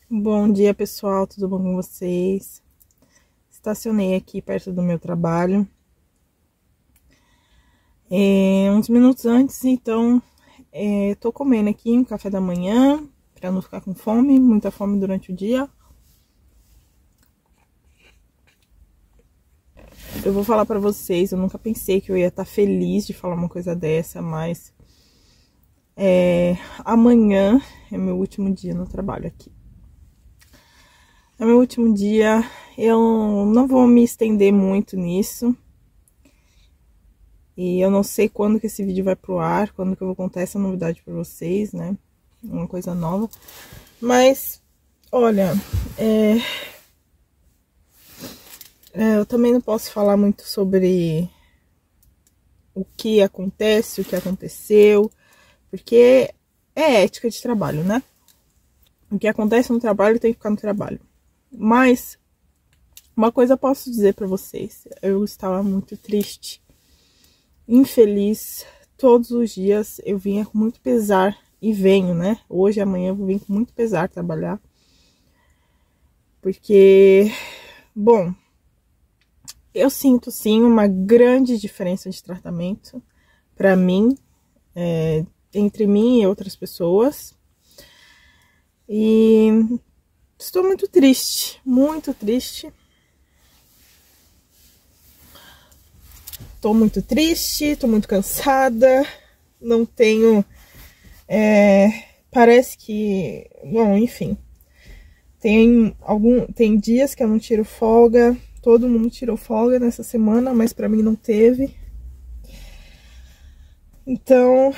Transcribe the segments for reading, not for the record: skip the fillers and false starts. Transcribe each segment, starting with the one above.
Bom dia, pessoal, tudo bom com vocês? Estacionei aqui perto do meu trabalho uns minutos antes, então tô comendo aqui um café da manhã para não ficar com fome, muita fome durante o dia. Eu vou falar para vocês, eu nunca pensei que eu ia estar feliz de falar uma coisa dessa, mas amanhã é meu último dia no trabalho aqui. É meu último dia, eu não vou me estender muito nisso. E eu não sei quando que esse vídeo vai pro ar, quando que eu vou contar essa novidade pra vocês, né? Uma coisa nova. Mas, olha, eu também não posso falar muito sobre o que acontece, o que aconteceu, porque é ética de trabalho, né? O que acontece no trabalho tem que ficar no trabalho. Mas, uma coisa eu posso dizer pra vocês, eu estava muito triste, infeliz. Todos os dias eu vinha com muito pesar, e venho, né? Hoje e amanhã eu vou vir com muito pesar trabalhar. Porque, bom, eu sinto sim uma grande diferença de tratamento pra mim, entre mim e outras pessoas. E estou muito triste, muito triste. Tô muito triste, tô muito cansada, não tenho... parece que... Bom, enfim. Tem dias que eu não tiro folga, todo mundo tirou folga nessa semana, mas pra mim não teve. Então,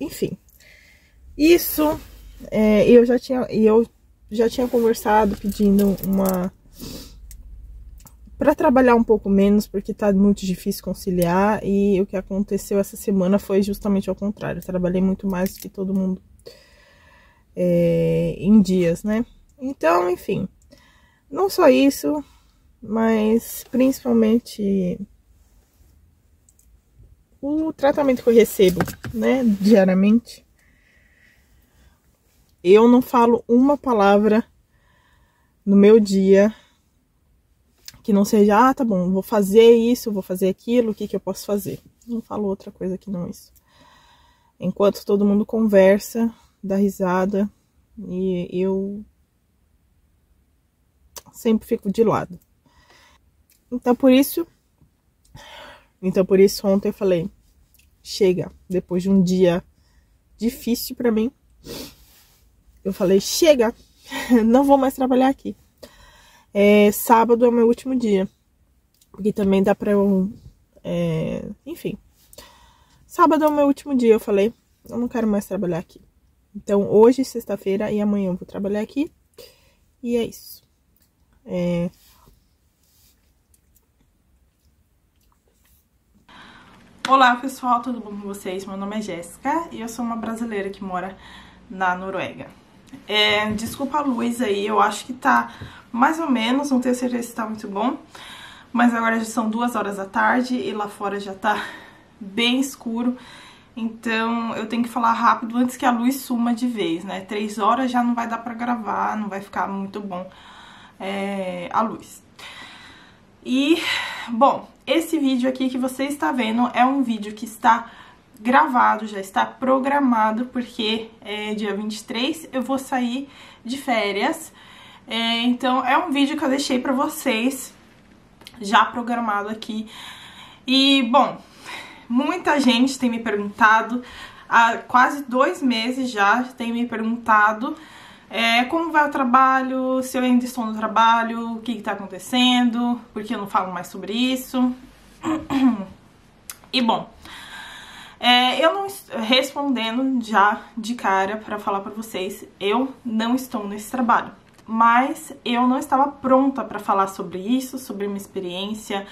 enfim. Isso, eu já tinha conversado pedindo para trabalhar um pouco menos, porque tá muito difícil conciliar, e o que aconteceu essa semana foi justamente ao contrário. Eu trabalhei muito mais do que todo mundo em dias, né? Então, enfim, não só isso, mas principalmente o tratamento que eu recebo, né, diariamente. Eu não falo uma palavra no meu dia que não seja, tá bom, vou fazer isso, vou fazer aquilo, o que eu posso fazer? Não falo outra coisa que não isso. Enquanto todo mundo conversa, dá risada, e eu sempre fico de lado. Então por isso ontem eu falei, chega, depois de um dia difícil pra mim, eu falei, chega, não vou mais trabalhar aqui. Sábado é o meu último dia, porque também dá pra eu, enfim, sábado é o meu último dia, eu falei, eu não quero mais trabalhar aqui. Então hoje, sexta-feira, e amanhã eu vou trabalhar aqui, e é isso. Olá pessoal, tudo bom com vocês? Meu nome é Jéssica e eu sou uma brasileira que mora na Noruega. Desculpa a luz aí, eu acho que tá mais ou menos, não tenho certeza se tá muito bom, mas agora já são 2 horas da tarde e lá fora já tá bem escuro, então eu tenho que falar rápido antes que a luz suma de vez, né? 3 horas já não vai dar pra gravar, não vai ficar muito bom a luz. E, bom, esse vídeo aqui que você está vendo é um vídeo que está gravado, já está programado, porque dia 23 eu vou sair de férias. Então é um vídeo que eu deixei pra vocês, já programado aqui. E, bom, muita gente tem me perguntado, há quase 2 meses já tem me perguntado como vai o trabalho, se eu ainda estou no trabalho, o que tá acontecendo, porque eu não falo mais sobre isso. E bom, eu não respondendo já de cara pra falar pra vocês, eu não estou nesse trabalho. Mas eu não estava pronta pra falar sobre isso, sobre minha experiência.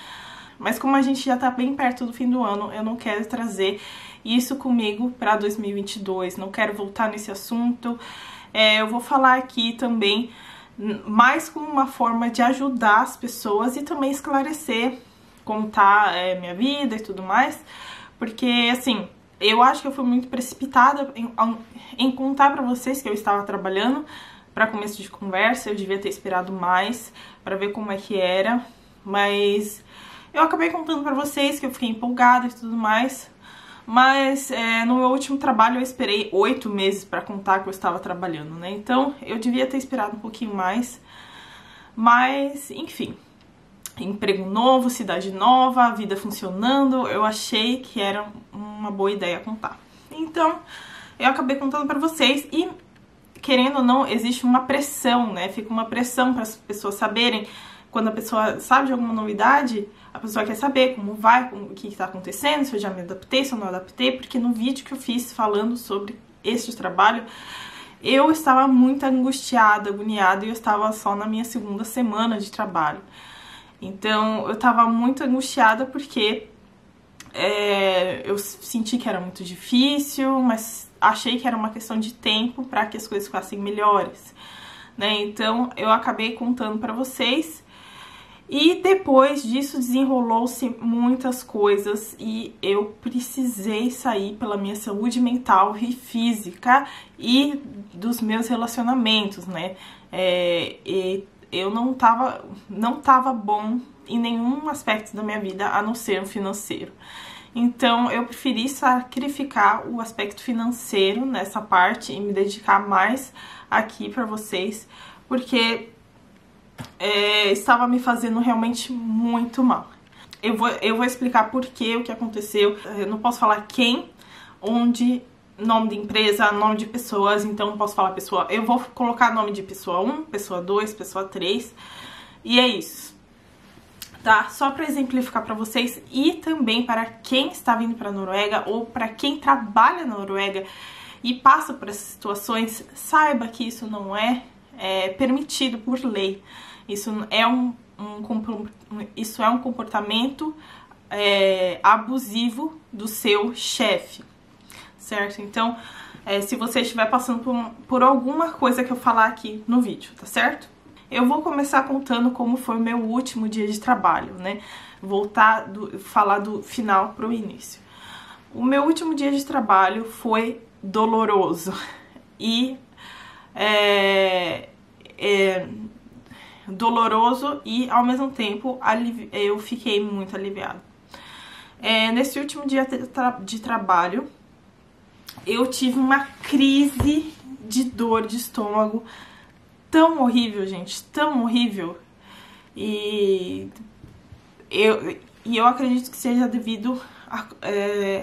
Mas como a gente já tá bem perto do fim do ano, eu não quero trazer isso comigo pra 2022, não quero voltar nesse assunto. Eu vou falar aqui também mais como uma forma de ajudar as pessoas e também esclarecer como tá minha vida e tudo mais, porque assim, Eu acho que eu fui muito precipitada em contar pra vocês que eu estava trabalhando. Para começo de conversa, eu devia ter esperado mais para ver como é que era, mas eu acabei contando para vocês que eu fiquei empolgada e tudo mais. Mas no meu último trabalho eu esperei 8 meses para contar que eu estava trabalhando, né? Então eu devia ter esperado um pouquinho mais, mas enfim, emprego novo, cidade nova, vida funcionando, eu achei que era uma boa ideia contar. Então eu acabei contando para vocês e, querendo ou não, existe uma pressão, né? Fica uma pressão para as pessoas saberem. Quando a pessoa sabe de alguma novidade, a pessoa quer saber como vai, o que está acontecendo, se eu já me adaptei, se eu não adaptei, porque no vídeo que eu fiz falando sobre este trabalho, eu estava muito angustiada, agoniada, e eu estava só na minha segunda semana de trabalho. Então, eu estava muito angustiada porque eu senti que era muito difícil, mas achei que era uma questão de tempo para que as coisas ficassem melhores, né? Então eu acabei contando para vocês e depois disso desenrolou-se muitas coisas e eu precisei sair pela minha saúde mental e física e dos meus relacionamentos, né? E eu não tava bom em nenhum aspecto da minha vida a não ser o financeiro. Então eu preferi sacrificar o aspecto financeiro nessa parte e me dedicar mais aqui pra vocês, porque estava me fazendo realmente muito mal. Eu vou explicar por que, o que aconteceu. Eu não posso falar quem, onde, nome de empresa, nome de pessoas, então não posso falar pessoa. Eu vou colocar nome de pessoa 1, pessoa 2, pessoa 3 e é isso. Tá? Só para exemplificar para vocês e também para quem está vindo para a Noruega ou para quem trabalha na Noruega e passa por essas situações, saiba que isso não é permitido por lei. Isso é um comportamento abusivo do seu chefe, certo? Então, se você estiver passando por alguma coisa que eu falar aqui no vídeo, tá certo? Eu vou começar contando como foi o meu último dia de trabalho, né? Falar do final pro início. O meu último dia de trabalho foi doloroso e doloroso e ao mesmo tempo eu fiquei muito aliviada. Nesse último dia de trabalho eu tive uma crise de dor de estômago tão horrível, gente, tão horrível. E eu acredito que seja devido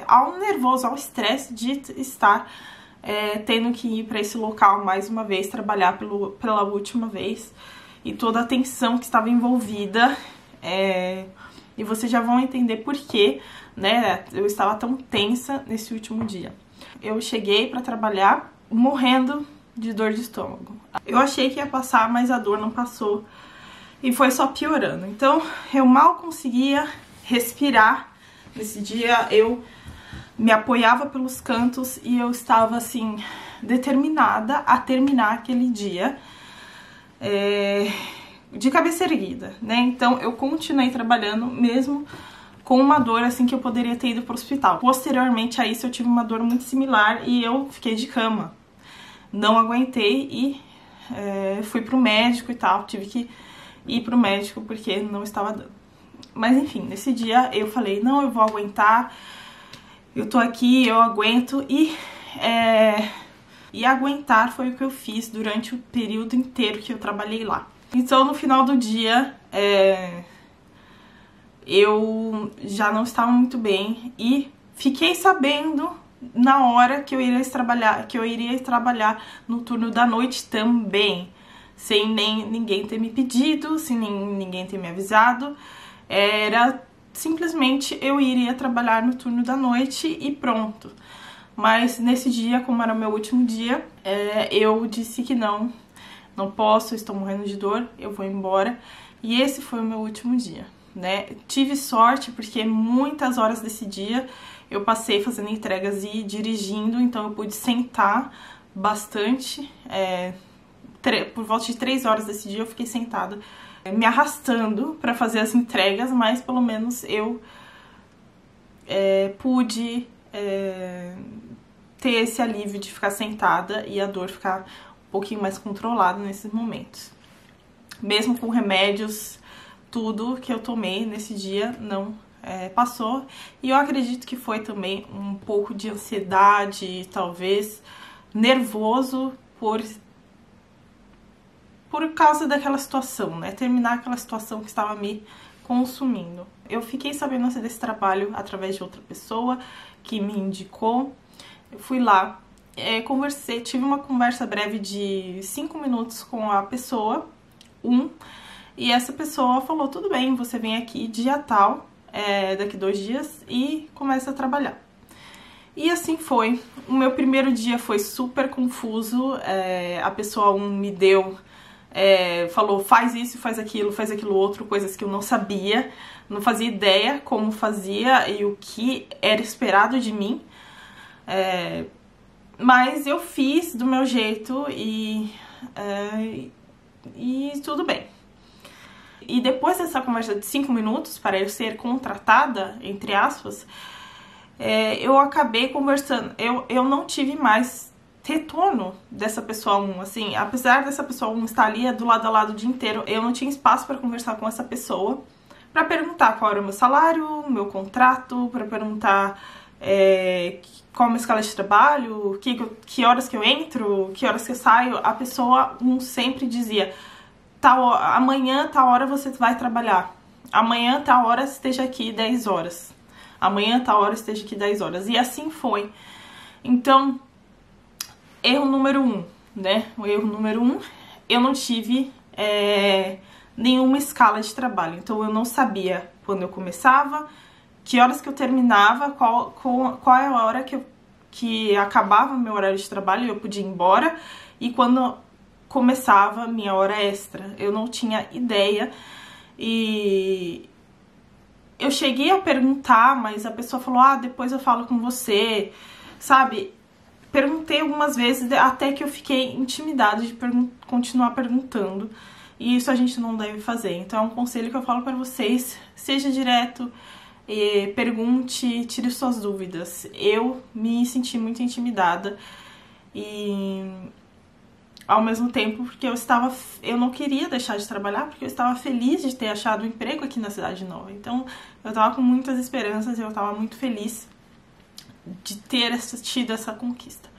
ao nervoso, ao estresse de estar tendo que ir para esse local mais uma vez, trabalhar pela última vez, e toda a tensão que estava envolvida. E vocês já vão entender por que, né, eu estava tão tensa nesse último dia. Eu cheguei para trabalhar morrendo de dor de estômago. Eu achei que ia passar, mas a dor não passou e foi só piorando. Então eu mal conseguia respirar. Nesse dia eu me apoiava pelos cantos e eu estava assim determinada a terminar aquele dia de cabeça erguida, né? Então eu continuei trabalhando mesmo com uma dor assim que eu poderia ter ido para o hospital. Posteriormente a isso eu tive uma dor muito similar e eu fiquei de cama. Não aguentei e fui pro médico e tal, tive que ir pro médico porque não estava dando. Mas enfim, nesse dia eu falei, não, eu vou aguentar, eu tô aqui, eu aguento e aguentar foi o que eu fiz durante o período inteiro que eu trabalhei lá. Então no final do dia eu já não estava muito bem e fiquei sabendo na hora que eu iria trabalhar no turno da noite também, sem ninguém ter me pedido, sem ninguém ter me avisado. Era simplesmente eu iria trabalhar no turno da noite e pronto. Mas nesse dia, como era o meu último dia, eu disse que não posso, estou morrendo de dor, eu vou embora. E esse foi o meu último dia, né? Tive sorte porque muitas horas desse dia eu passei fazendo entregas e dirigindo, então eu pude sentar bastante. Por volta de 3 horas desse dia eu fiquei sentada, me arrastando para fazer as entregas, mas pelo menos eu pude ter esse alívio de ficar sentada e a dor ficar um pouquinho mais controlada nesses momentos. Mesmo com remédios, tudo que eu tomei nesse dia não passou. E eu acredito que foi também um pouco de ansiedade, talvez nervoso por causa daquela situação, né? Terminar aquela situação que estava me consumindo. Eu fiquei sabendo desse trabalho através de outra pessoa que me indicou. Eu fui lá, conversei, tive uma conversa breve de 5 minutos com a pessoa, e essa pessoa falou, tudo bem, você vem aqui dia tal, daqui 2 dias, e começa a trabalhar. E assim foi. O meu primeiro dia foi super confuso, a pessoa me deu, falou, faz isso, faz aquilo outro, coisas que eu não sabia, não fazia ideia como fazia e o que era esperado de mim. Mas eu fiz do meu jeito e tudo bem. E depois dessa conversa de 5 minutos para eu ser contratada, entre aspas, eu acabei conversando. Eu não tive mais retorno dessa pessoa 1, assim, apesar dessa pessoa 1 estar ali do lado a lado o dia inteiro, eu não tinha espaço para conversar com essa pessoa, para perguntar qual era o meu salário, meu contrato, para perguntar qual a minha escala de trabalho, que horas que eu entro, que horas que eu saio. A pessoa 1 sempre dizia, amanhã, tal hora você vai trabalhar, amanhã, tal hora esteja aqui 10 horas, amanhã, tal hora esteja aqui 10 horas, e assim foi. Então, erro número 1, né? O erro número 1, eu não tive nenhuma escala de trabalho, então eu não sabia quando eu começava, que horas que eu terminava, qual é a hora que acabava meu horário de trabalho e eu podia ir embora, e quando começava minha hora extra. Eu não tinha ideia e eu cheguei a perguntar, mas a pessoa falou, depois eu falo com você, sabe? Perguntei algumas vezes até que eu fiquei intimidada de continuar perguntando, e isso a gente não deve fazer. Então é um conselho que eu falo para vocês, seja direto, pergunte, tire suas dúvidas. Eu me senti muito intimidada e ao mesmo tempo porque eu não queria deixar de trabalhar, porque eu estava feliz de ter achado um emprego aqui na Cidade Nova. Então eu estava com muitas esperanças e eu estava muito feliz de ter tido essa conquista.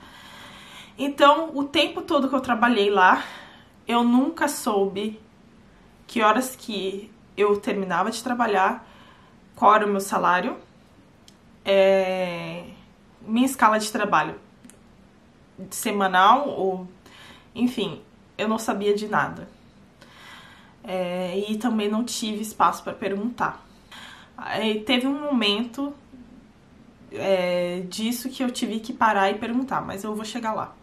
Então o tempo todo que eu trabalhei lá, eu nunca soube que horas que eu terminava de trabalhar, qual era o meu salário, minha escala de trabalho semanal, ou enfim, eu não sabia de nada. E também não tive espaço para perguntar. Teve um momento disso que eu tive que parar e perguntar, mas eu vou chegar lá.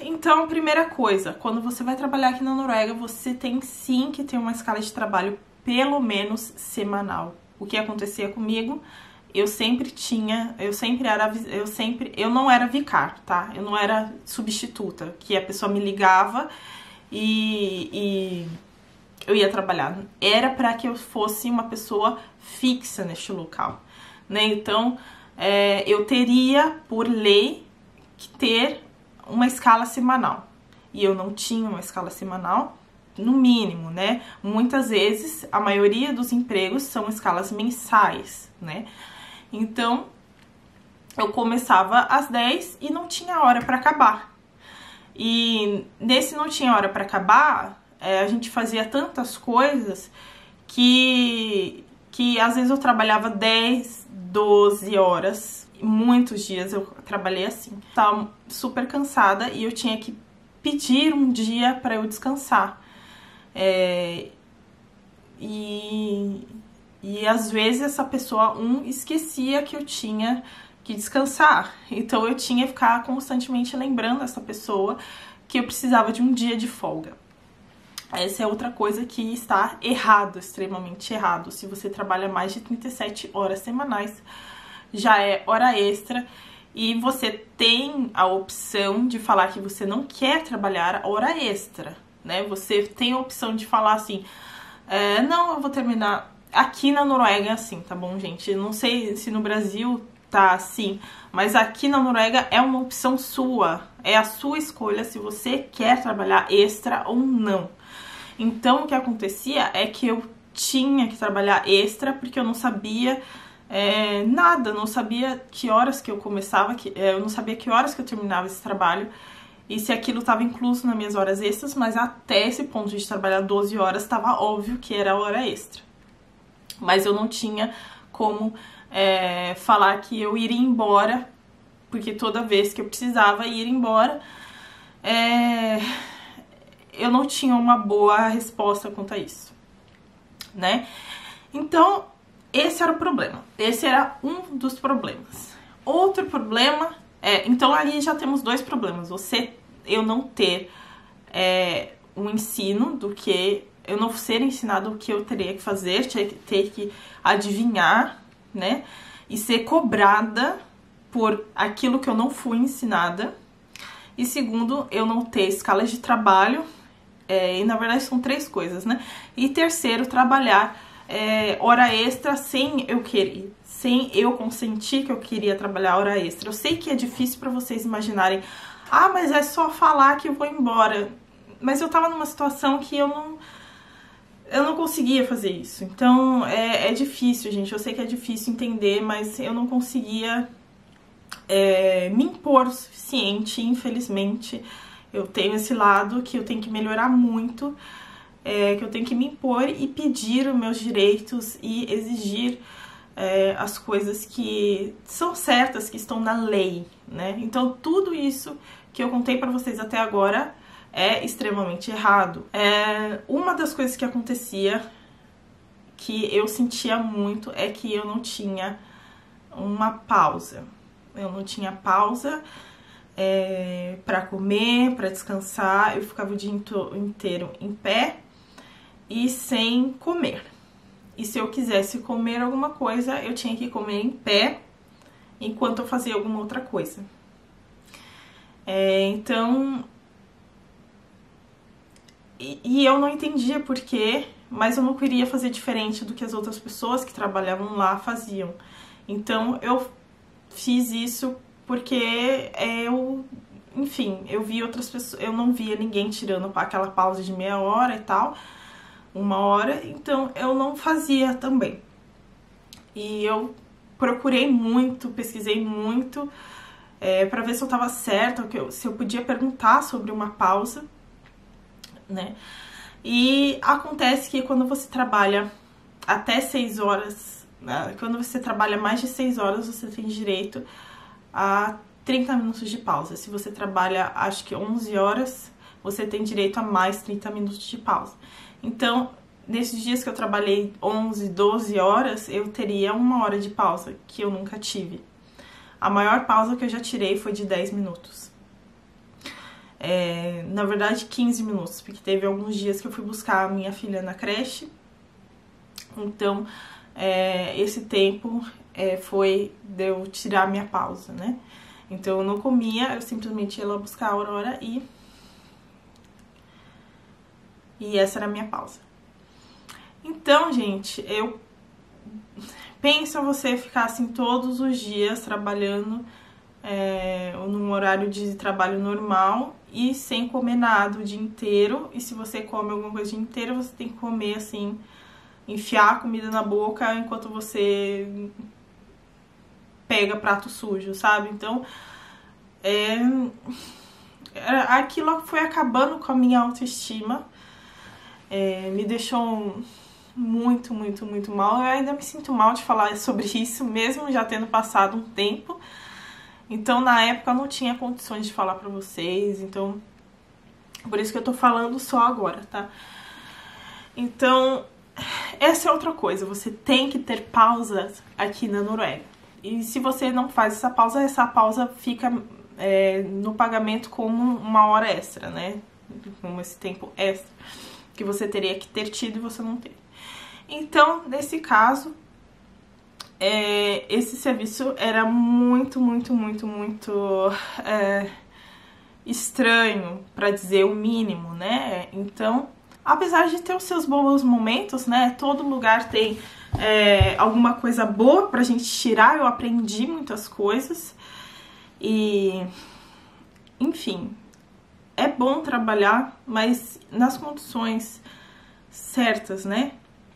Então, primeira coisa, quando você vai trabalhar aqui na Noruega, você tem sim que ter uma escala de trabalho pelo menos semanal. O que acontecia comigo, eu não era vicar, tá? Eu não era substituta, que a pessoa me ligava e eu ia trabalhar. Era para que eu fosse uma pessoa fixa neste local, né? Então, eu teria, por lei, que ter uma escala semanal. E eu não tinha uma escala semanal, no mínimo, né? Muitas vezes, a maioria dos empregos são escalas mensais, né? Então, eu começava às 10 e não tinha hora para acabar. E nesse não tinha hora para acabar, a gente fazia tantas coisas que às vezes eu trabalhava 10, 12 horas. Muitos dias eu trabalhei assim. Estava super cansada e eu tinha que pedir um dia para eu descansar. E às vezes essa pessoa esquecia que eu tinha que descansar. Então eu tinha que ficar constantemente lembrando essa pessoa que eu precisava de um dia de folga. Essa é outra coisa que está errado, extremamente errado. Se você trabalha mais de 37 horas semanais, já é hora extra. E você tem a opção de falar que você não quer trabalhar hora extra, né? Você tem a opção de falar assim, não, eu vou terminar... Aqui na Noruega é assim, tá bom, gente? Eu não sei se no Brasil tá assim, mas aqui na Noruega é uma opção sua, é a sua escolha se você quer trabalhar extra ou não. Então o que acontecia é que eu tinha que trabalhar extra porque eu não sabia nada, não sabia que horas que eu começava, eu não sabia que horas que eu terminava esse trabalho e se aquilo estava incluso nas minhas horas extras, mas até esse ponto de trabalhar 12 horas estava óbvio que era hora extra. Mas eu não tinha como falar que eu iria embora, porque toda vez que eu precisava ir embora, eu não tinha uma boa resposta quanto a isso, né? Então, esse era o problema. Esse era um dos problemas. Outro problema então ali já temos dois problemas. Eu não ter um ensino do que... Eu não ser ensinado o que eu teria que fazer, ter que adivinhar, né? E ser cobrada por aquilo que eu não fui ensinada. E segundo, eu não ter escala de trabalho. E na verdade são três coisas, né? E terceiro, trabalhar hora extra sem eu querer, sem eu consentir que eu queria trabalhar hora extra. Eu sei que é difícil para vocês imaginarem, mas é só falar que eu vou embora. Mas eu tava numa situação que eu não conseguia fazer isso. Então é difícil, gente. Eu sei que é difícil entender, mas eu não conseguia me impor o suficiente, infelizmente. Eu tenho esse lado que eu tenho que melhorar muito, que eu tenho que me impor e pedir os meus direitos e exigir as coisas que são certas, que estão na lei, né? Então tudo isso que eu contei pra vocês até agora é extremamente errado. Uma das coisas que acontecia, que eu sentia muito, é que eu não tinha uma pausa. Eu não tinha pausa para comer, para descansar. Eu ficava o dia inteiro em pé e sem comer. E se eu quisesse comer alguma coisa, eu tinha que comer em pé enquanto eu fazia alguma outra coisa. Então... E eu não entendia por quê, mas eu não queria fazer diferente do que as outras pessoas que trabalhavam lá faziam. Então eu fiz isso porque enfim, eu vi outras pessoas, eu não via ninguém tirando aquela pausa de meia hora e tal, 1 hora, então eu não fazia também. E eu procurei muito, pesquisei muito, pra ver se eu tava certa, se eu podia perguntar sobre uma pausa, né? E acontece que quando você trabalha até 6 horas, né? Quando você trabalha mais de 6 horas, você tem direito a 30 minutos de pausa. Se você trabalha, acho que 11 horas, você tem direito a mais 30 minutos de pausa. Então, nesses dias que eu trabalhei 11, 12 horas, eu teria 1 hora de pausa, que eu nunca tive. A maior pausa que eu já tirei foi de 10 minutos. Na verdade 15 minutos, porque teve alguns dias que eu fui buscar a minha filha na creche, então esse tempo foi de eu tirar a minha pausa, né? Então eu não comia, eu simplesmente ia lá buscar a Aurora e essa era a minha pausa. Então, gente, pensa você ficar assim todos os dias trabalhando num horário de trabalho normal e sem comer nada o dia inteiro. E se você come alguma coisa o dia inteiro, você tem que comer assim, enfiar a comida na boca enquanto você pega prato sujo, sabe? Então aquilo foi acabando com a minha autoestima, me deixou muito, muito, muito mal. Eu ainda me sinto mal de falar sobre isso, mesmo já tendo passado um tempo. Então, na época, eu não tinha condições de falar pra vocês, então, por isso que eu tô falando só agora, tá? Então, essa é outra coisa, você tem que ter pausas aqui na Noruega. E se você não faz essa pausa fica no pagamento como 1 hora extra, né? Como esse tempo extra que você teria que ter tido e você não teve. Então, nesse caso... esse serviço era muito, muito, muito, muito estranho, pra dizer o mínimo, né? Então, apesar de ter os seus bons momentos, né? Todo lugar tem alguma coisa boa pra gente tirar. Eu aprendi muitas coisas e, enfim, é bom trabalhar, mas nas condições certas, né?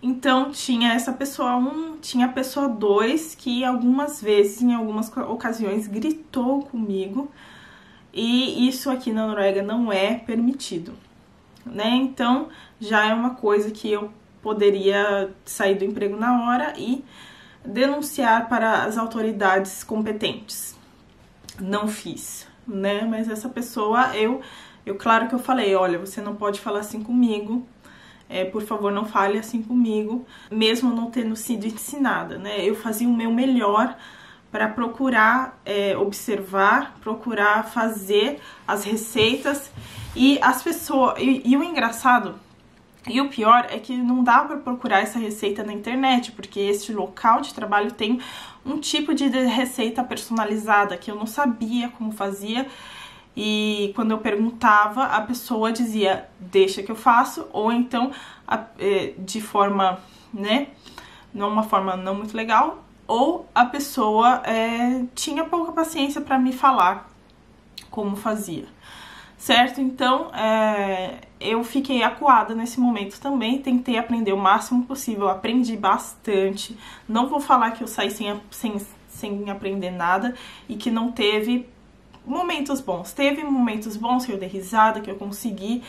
Então tinha essa pessoa 1, tinha a pessoa 2 que algumas vezes, em algumas ocasiões, gritou comigo, e isso aqui na Noruega não é permitido, né? Então já é uma coisa que eu poderia sair do emprego na hora e denunciar para as autoridades competentes. Não fiz, né? Mas essa pessoa, eu claro que eu falei, olha, você não pode falar assim comigo, por favor, não fale assim comigo, mesmo não tendo sido ensinada, né? Eu fazia o meu melhor para procurar observar, procurar fazer as receitas, e as pessoas... E o engraçado e o pior é que não dá para procurar essa receita na internet, porque este local de trabalho tem um tipo de receita personalizada que eu não sabia como fazia. E quando eu perguntava, a pessoa dizia, deixa que eu faço, ou então de forma, né, não uma forma não muito legal, ou a pessoa tinha pouca paciência para me falar como fazia, certo? Então, eu fiquei acuada nesse momento também, tentei aprender o máximo possível, aprendi bastante, não vou falar que eu saí sem aprender nada e que não teve momentos bons. Teve momentos bons que eu dei risada, que eu consegui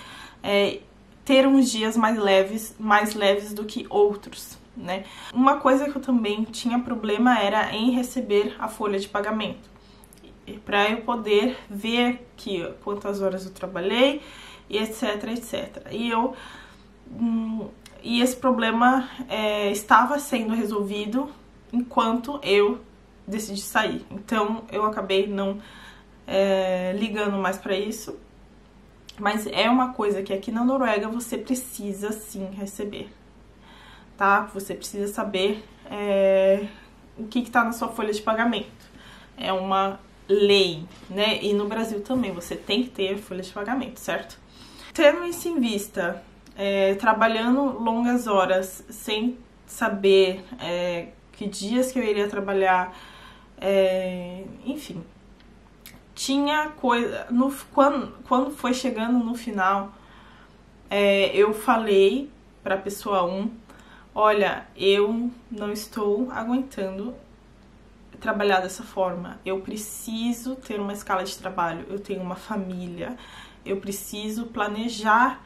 ter uns dias mais leves do que outros, né? Uma coisa que eu também tinha problema era em receber a folha de pagamento, para eu poder ver quantas horas eu trabalhei e etc, etc. E esse problema estava sendo resolvido enquanto eu decidi sair. Então eu acabei não ligando mais pra isso, mas é uma coisa que aqui na Noruega você precisa sim receber, tá? Você precisa saber o que tá na sua folha de pagamento. É uma lei, né? E no Brasil também você tem que ter folha de pagamento, certo? Tendo isso em vista, trabalhando longas horas sem saber que dias que eu iria trabalhar, enfim, tinha coisa... Quando foi chegando no final, eu falei pra pessoa 1, olha, eu não estou aguentando trabalhar dessa forma, eu preciso ter uma escala de trabalho, eu tenho uma família, eu preciso planejar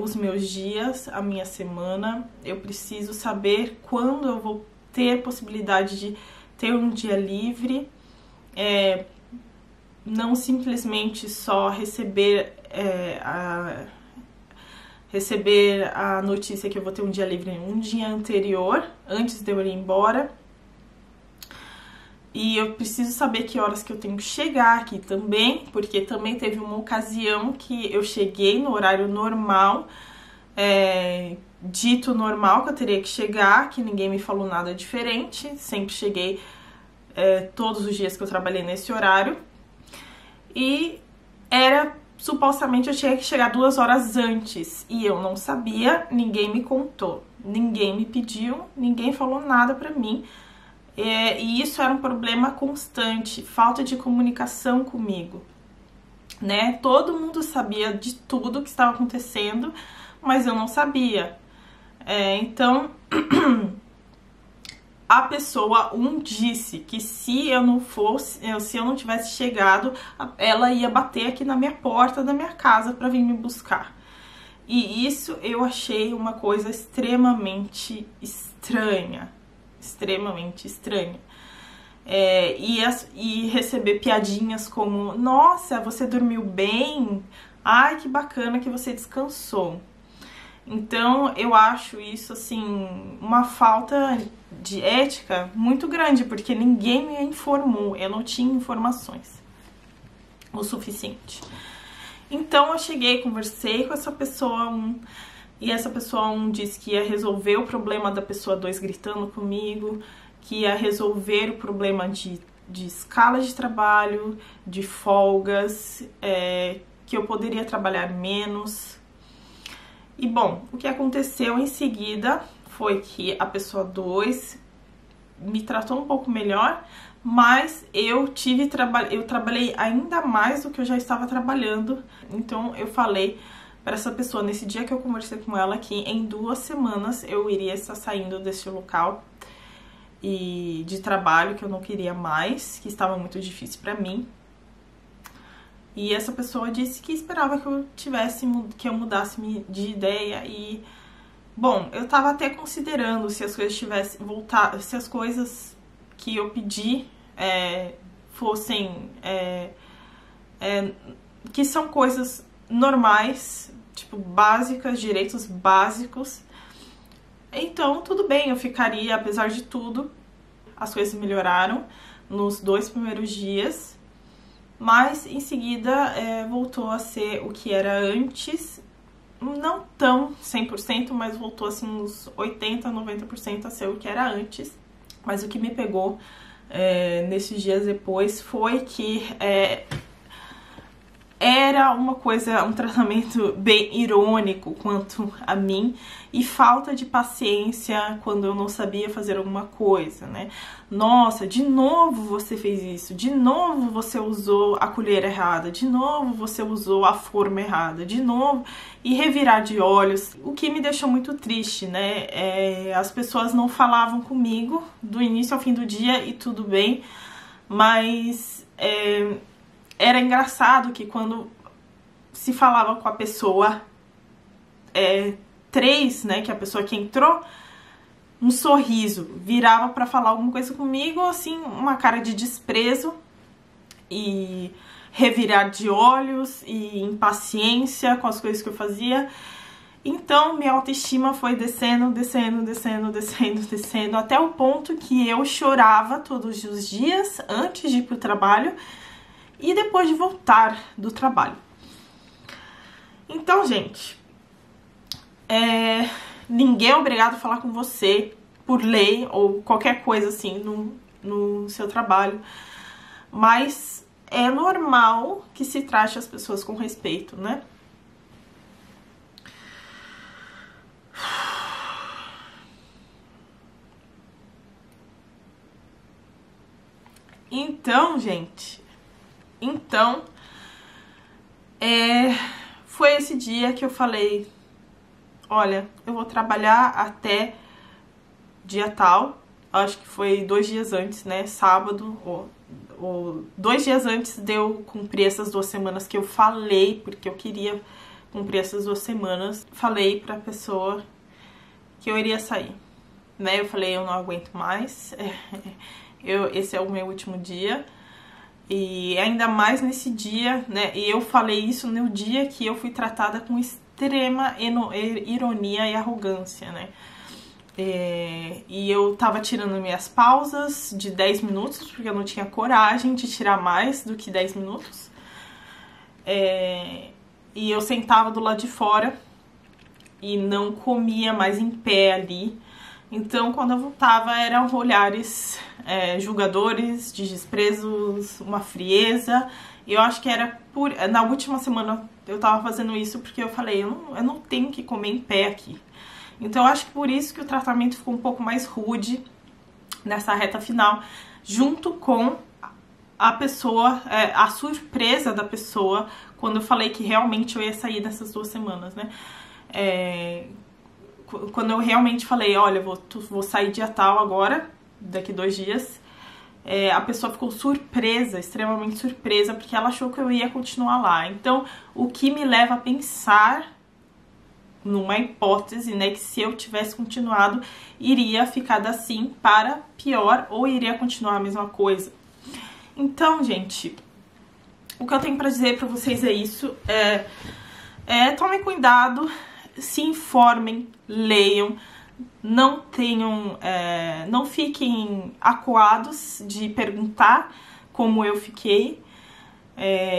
os meus dias, a minha semana, eu preciso saber quando eu vou ter possibilidade de ter um dia livre, não simplesmente só receber a notícia que eu vou ter um dia livre um dia anterior, antes de eu ir embora. E eu preciso saber que horas que eu tenho que chegar aqui também, porque também teve uma ocasião que eu cheguei no horário normal, dito normal, que eu teria que chegar, que ninguém me falou nada diferente, sempre cheguei todos os dias que eu trabalhei nesse horário. E supostamente eu tinha que chegar 2 horas antes, e eu não sabia, ninguém me contou, ninguém me pediu, ninguém falou nada pra mim. E isso era um problema constante, falta de comunicação comigo, né? Todo mundo sabia de tudo que estava acontecendo, mas eu não sabia. Então, a pessoa 1 disse que se eu não tivesse chegado, ela ia bater aqui na minha porta da minha casa para vir me buscar. E isso eu achei uma coisa extremamente estranha. Extremamente estranha. E receber piadinhas como, nossa, você dormiu bem? Ai, que bacana que você descansou. Então, eu acho isso, assim, uma falta de ética muito grande, porque ninguém me informou, eu não tinha informações o suficiente. Então, eu cheguei, conversei com essa pessoa 1, e essa pessoa 1 disse que ia resolver o problema da pessoa 2 gritando comigo, que ia resolver o problema de escala de trabalho, de folgas, que eu poderia trabalhar menos. E bom, o que aconteceu em seguida foi que a pessoa 2 me tratou um pouco melhor, mas eu trabalhei ainda mais do que eu já estava trabalhando. Então eu falei para essa pessoa, nesse dia que eu conversei com ela, que em 2 semanas eu iria estar saindo desse local e de trabalho, que eu não queria mais, que estava muito difícil para mim. E essa pessoa disse que esperava que eu mudasse de ideia. E bom, eu tava até considerando se as coisas tivessem voltado, se as coisas que eu pedi fossem que são coisas normais, tipo básicas, direitos básicos. Então tudo bem, eu ficaria, apesar de tudo. As coisas melhoraram nos 2 primeiros dias, mas em seguida voltou a ser o que era antes. Não tão 100%, mas voltou assim uns 80%, 90% a ser o que era antes. Mas o que me pegou nesses dias depois foi que era um tratamento bem irônico quanto a mim, e falta de paciência quando eu não sabia fazer alguma coisa, né? Nossa, de novo você fez isso, de novo você usou a colher errada, de novo você usou a forma errada, de novo, e revirar de olhos, o que me deixou muito triste, né? As pessoas não falavam comigo do início ao fim do dia e tudo bem, mas era engraçado que quando se falava com a pessoa 3, né, que é a pessoa que entrou, um sorriso, virava pra falar alguma coisa comigo, assim, uma cara de desprezo e revirar de olhos e impaciência com as coisas que eu fazia. Então minha autoestima foi descendo, descendo, descendo, descendo, descendo, até o ponto que eu chorava todos os dias antes de ir pro trabalho e depois de voltar do trabalho. Então, gente, ninguém é obrigado a falar com você por lei ou qualquer coisa assim no seu trabalho, mas é normal que se trate as pessoas com respeito, né? Então, gente, foi esse dia que eu falei, olha, eu vou trabalhar até dia tal, acho que foi 2 dias antes, né, sábado, ou 2 dias antes de eu cumprir essas 2 semanas que eu falei, porque eu queria cumprir essas 2 semanas, falei pra pessoa que eu iria sair, né, eu falei, eu não aguento mais, esse é o meu último dia. E ainda mais nesse dia, né? E eu falei isso no dia que eu fui tratada com extrema ironia e arrogância, né? E eu tava tirando minhas pausas de 10 minutos, porque eu não tinha coragem de tirar mais do que 10 minutos. E eu sentava do lado de fora e não comia mais em pé ali. Então, quando eu voltava, eram olhares julgadores, de desprezos, uma frieza. E eu acho que era na última semana eu tava fazendo isso porque eu falei, eu não tenho que comer em pé aqui. Então, eu acho que por isso que o tratamento ficou um pouco mais rude nessa reta final, junto com a pessoa, a surpresa da pessoa, quando eu falei que realmente eu ia sair dessas 2 semanas, né? Quando eu realmente falei, olha, vou sair dia tal agora, daqui 2 dias, a pessoa ficou surpresa, extremamente surpresa, porque ela achou que eu ia continuar lá. Então, o que me leva a pensar numa hipótese, né, que se eu tivesse continuado, iria ficar assim para pior, ou iria continuar a mesma coisa. Então, gente, o que eu tenho pra dizer pra vocês é isso, tomem cuidado, se informem, leiam, não fiquem acuados de perguntar como eu fiquei.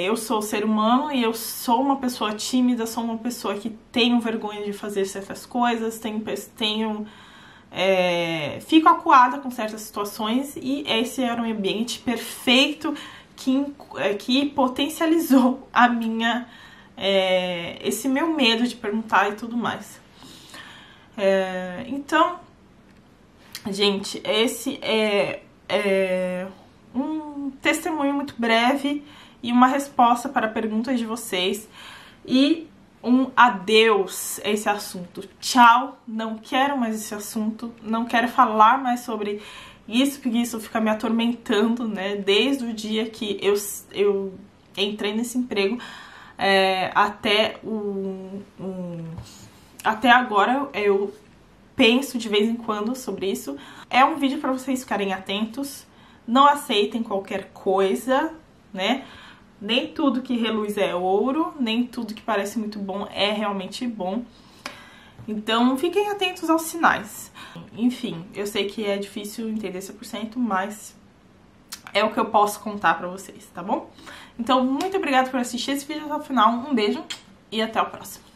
Eu sou ser humano e eu sou uma pessoa tímida, sou uma pessoa que tenho vergonha de fazer certas coisas, fico acuada com certas situações, e esse era um ambiente perfeito que potencializou esse meu medo de perguntar e tudo mais. Então, gente, esse é um testemunho muito breve e uma resposta para perguntas de vocês e um adeus a esse assunto. Tchau, não quero mais esse assunto, não quero falar mais sobre isso, porque isso fica me atormentando, né? Desde o dia que eu entrei nesse emprego até agora, eu penso de vez em quando sobre isso. É um vídeo para vocês ficarem atentos, não aceitem qualquer coisa, né? Nem tudo que reluz é ouro, nem tudo que parece muito bom é realmente bom. Então, fiquem atentos aos sinais. Enfim, eu sei que é difícil entender 100%, mas é o que eu posso contar pra vocês, tá bom? Então, muito obrigada por assistir esse vídeo até o final. Um beijo e até o próximo.